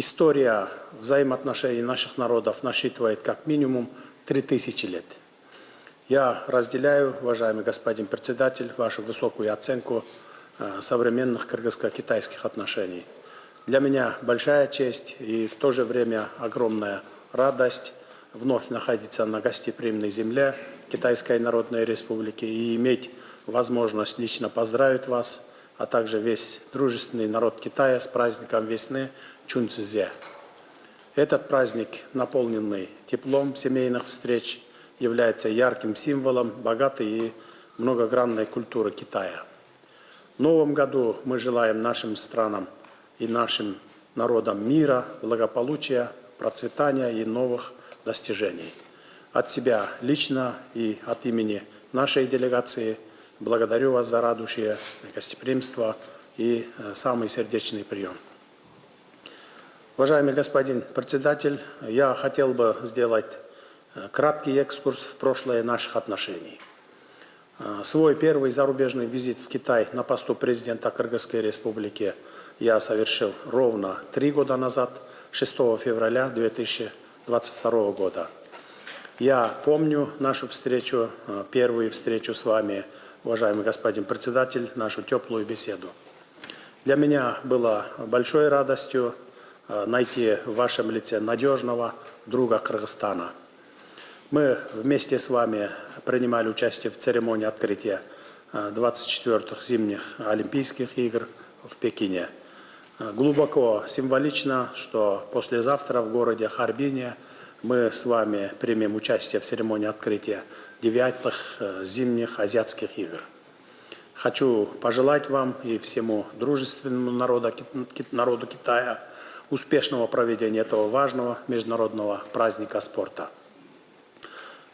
История взаимоотношений наших народов насчитывает как минимум 3000 лет. Я разделяю, уважаемый господин председатель, вашу высокую оценку современных кыргызско-китайских отношений. Для меня большая честь и в то же время огромная радость вновь находиться на гостеприимной земле Китайской Народной Республики и иметь возможность лично поздравить вас, а также весь дружественный народ Китая с праздником весны Чунцзе. Этот праздник, наполненный теплом семейных встреч, является ярким символом богатой и многогранной культуры Китая. В новом году мы желаем нашим странам и нашим народам мира, благополучия, процветания и новых достижений. От себя лично и от имени нашей делегации благодарю вас за радушие, гостеприимство и самый сердечный прием. Уважаемый господин председатель, я хотел бы сделать краткий экскурс в прошлое наших отношений. Свой первый зарубежный визит в Китай на посту президента Кыргызской Республики я совершил ровно 3 года назад, 6 февраля 2022 года. Я помню нашу встречу, первую встречу с вами, уважаемый господин председатель, нашу теплую беседу. Для меня было большой радостью найти в вашем лице надежного друга Кыргызстана. Мы вместе с вами принимали участие в церемонии открытия 24-х зимних Олимпийских игр в Пекине. Глубоко символично, что послезавтра в городе Харбине мы с вами примем участие в церемонии открытия 9-х зимних азиатских игр. Хочу пожелать вам и всему дружественному народу Китая успешного проведения этого важного международного праздника спорта.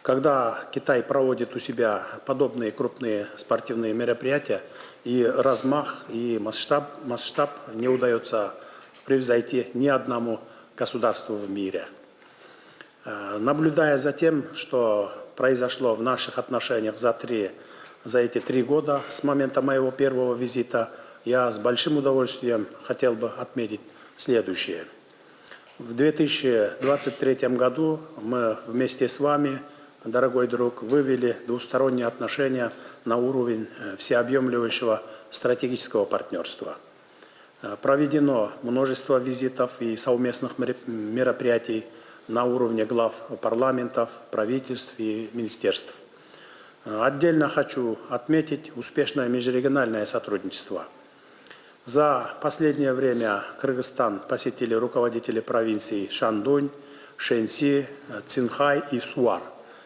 Когда Китай проводит у себя подобные крупные спортивные мероприятия, и размах, и масштаб не удается превзойти ни одному государству в мире. Наблюдая за тем, что произошло в наших отношениях за эти 3 года с момента моего первого визита, я с большим удовольствием хотел бы отметить следующее. В 2023 году мы вместе с вами, дорогой друг, вывели двусторонние отношения на уровень всеобъемлющего стратегического партнерства. Проведено множество визитов и совместных мероприятий на уровне глав парламентов, правительств и министерств. Отдельно хочу отметить успешное межрегиональное сотрудничество. За последнее время Кыргызстан посетили руководители провинций Шандунь, Шэньси, Цинхай и Суар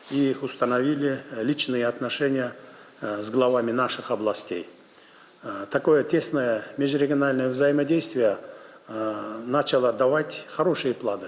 и установили личные отношения с главами наших областей. Такое тесное межрегиональное взаимодействие начало давать хорошие плоды.